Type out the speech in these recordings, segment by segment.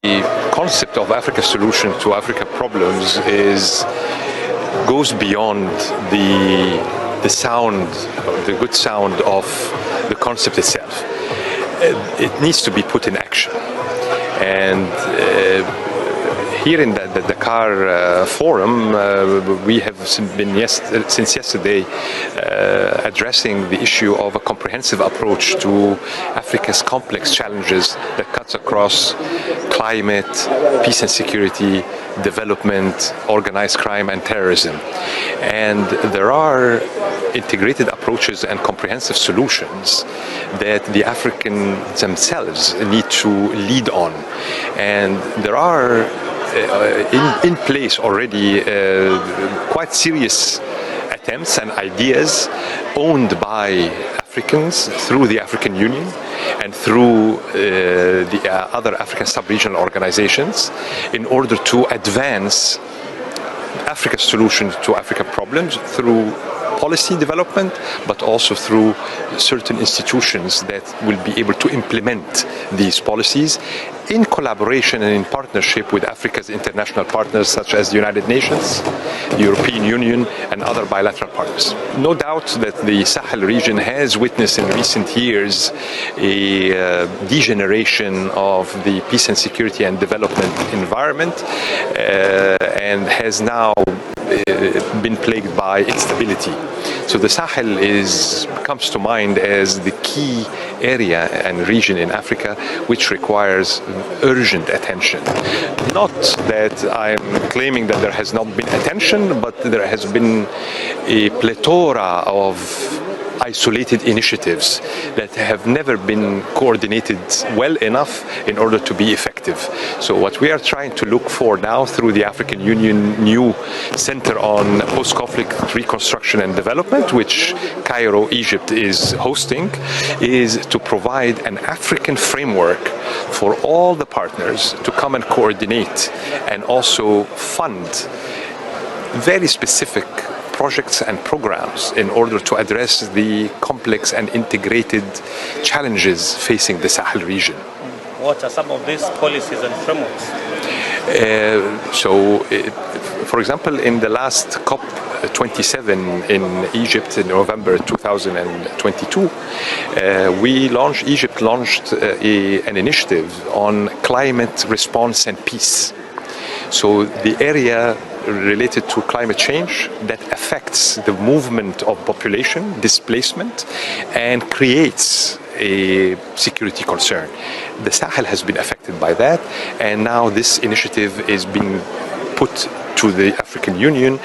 The concept of Africa's solution to Africa problems goes beyond the sound, the good sound of the concept itself. It needs to be put in action. And here in the Dakar Forum, we have been since yesterday addressing the issue of a comprehensive approach to Africa's complex challenges that cuts across climate, peace and security, development, organized crime and terrorism. And there are integrated approaches and comprehensive solutions that the Africans themselves need to lead on. And there are in place already quite serious attempts and ideas owned by Africans through the African Union and through the other African sub-regional organizations in order to advance Africa's solution to African problems through policy development, but also through certain institutions that will be able to implement these policies in collaboration and in partnership with Africa's international partners such as the United Nations, the European Union, and other bilateral partners. No doubt that the Sahel region has witnessed in recent years a degeneration of the peace and security and development environment and has now been plagued by instability. So the Sahel comes to mind as the key area and region in Africa which requires urgent attention. Not that I'm claiming that there has not been attention, but there has been a plethora of isolated initiatives that have never been coordinated well enough in order to be effective. So what we are trying to look for now through the African Union new Center on Post-Conflict Reconstruction and Development, which Cairo, Egypt is hosting, is to provide an African framework for all the partners to come and coordinate and also fund very specific projects and programs in order to address the complex and integrated challenges facing the Sahel region. What are some of these policies and frameworks? For example, in the last COP27 in Egypt in November 2022, Egypt launched an initiative on climate response and peace. So the area related to climate change that affects the movement of population, displacement, and creates a security concern. The Sahel has been affected by that, and now this initiative is being put to the African Union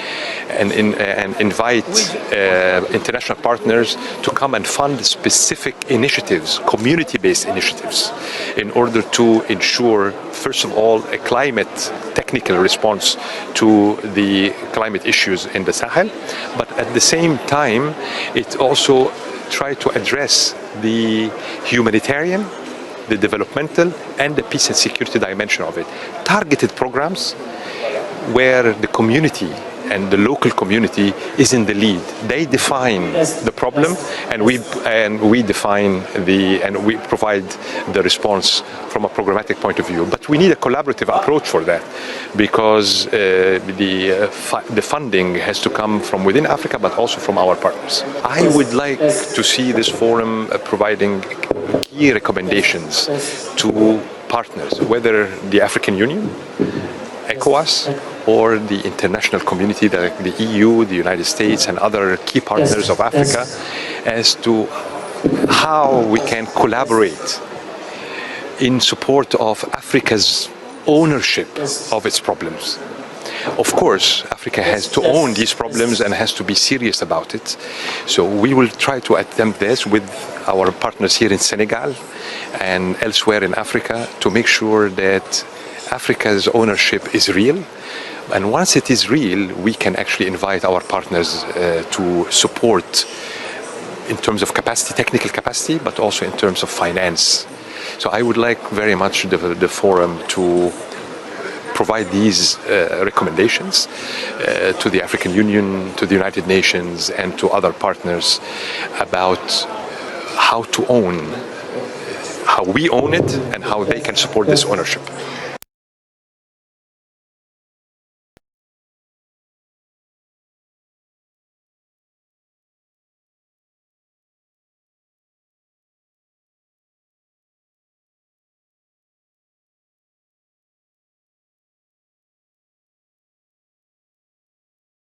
and invite international partners to come and fund specific initiatives, community-based initiatives, in order to ensure, first of all, a climate technical response to the climate issues in the Sahel, but at the same time, it also try to address the humanitarian, the developmental, and the peace and security dimension of it. Targeted programs where the community and the local community is in the lead. They define the problem, and we define and we provide the response from a programmatic point of view. But we need a collaborative approach for that, because the funding has to come from within Africa, but also from our partners. I would like to see this forum providing key recommendations to partners, whether the African Union, ECOWAS, or the international community, the EU, the United States, and other key partners of Africa, as to how we can collaborate in support of Africa's ownership of its problems. Of course, Africa has to own these problems and has to be serious about it. So we will try to attempt this with our partners here in Senegal and elsewhere in Africa to make sure that Africa's ownership is real. And once it is real, we can actually invite our partners to support in terms of capacity, technical capacity, but also in terms of finance. So I would like very much the forum to provide these recommendations to the African Union, to the United Nations, and to other partners about how we own it and how they can support this ownership.